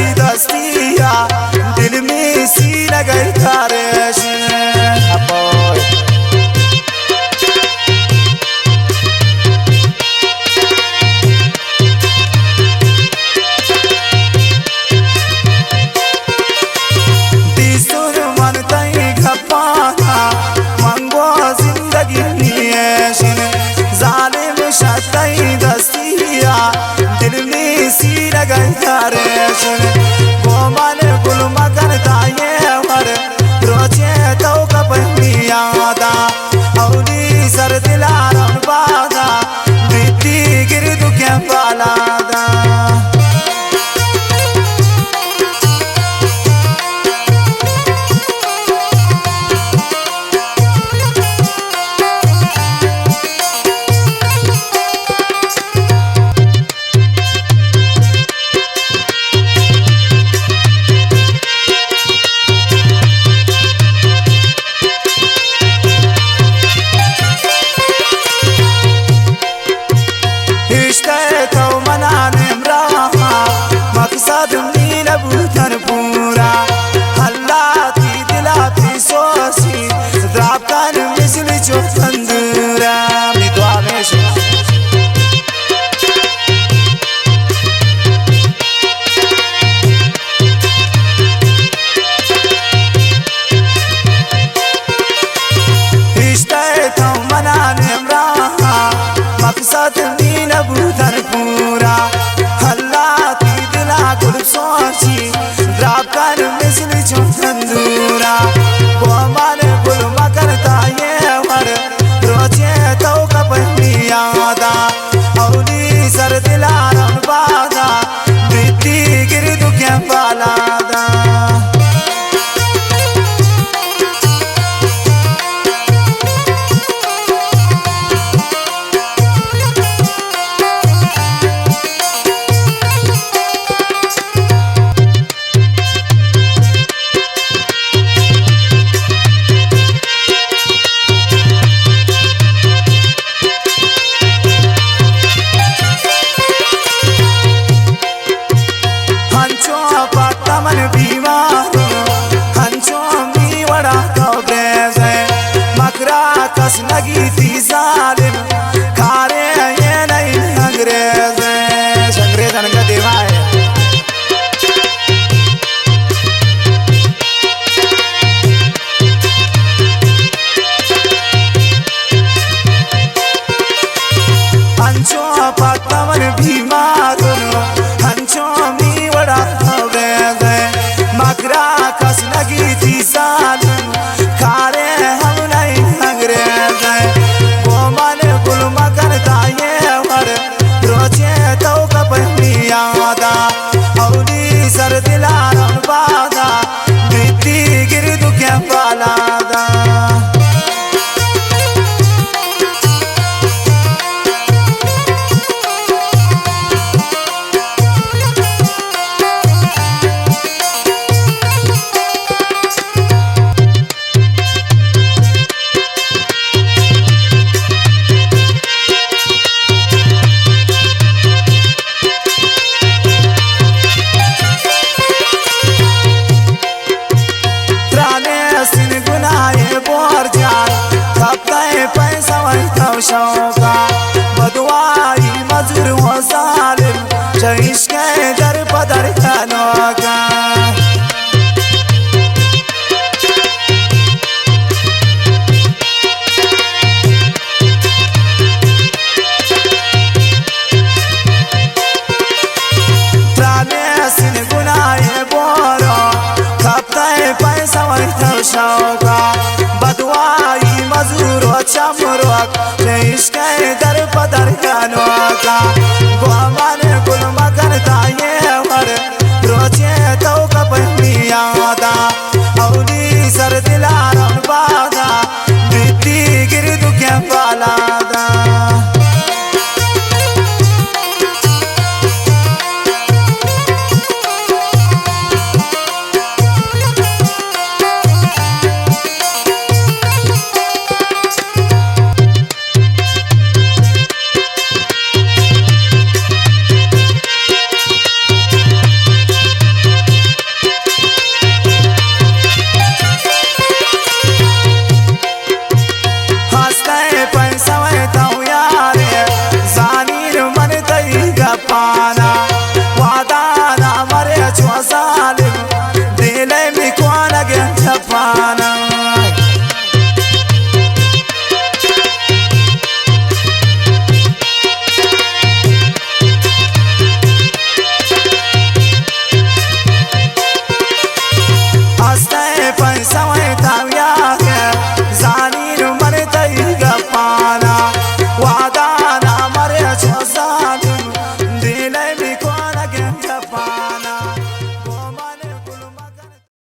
तई दस्तिया दिल में सी लगे तारेश तई दस्तिया दिल में सी लगे तारेश वो मन गुल मगन ताये मर रोजे तो कपनिया दा औली सर दिलारन बादा बिती गिरदु के बाला दा तो मनाने मकसद मीन बूतन पूरा अल्लाह की दिला की सोसी राबकान मिसल जो तंदूरा दुआ में इश्क़ तो मनाने मकसद मीन बूतन पूरा अल्लाह की दिला गुल सोची राबकान मिसल जो तंदूरा वो माने गुल मकर ताये मर रोजे तो कपनिया दा औली सर दिलारन बादा बिती गिरदु के बाला दा मन बीमार हंचो मी वड़ा तो ब्रेज मकरा कस लगी थी जालिम खारे ये नहीं अंग्रेज अंग्रेज अनका देवा है हंचो पत्ता मन बीमार हंचो मी वड़ा मकरा कस लगी थी जालिम खारे हम नहीं अंग्रेज वो मन गुल मगन ताये मर रोजे तो कपनिया दा औली सर दिलारन बादा बिती गिरदु के बाला दा शौका बदवाई मजूर हो जालिम जइश के दर पदर खानोगा त्राने सिन गुनाहे बोरो खपते पैसा वही शौका बदवाई मजूर हो चमरोक इश्क़ दर पदर खानोगा वो माने गुल मगन ताये मर रोजे तो कपनिया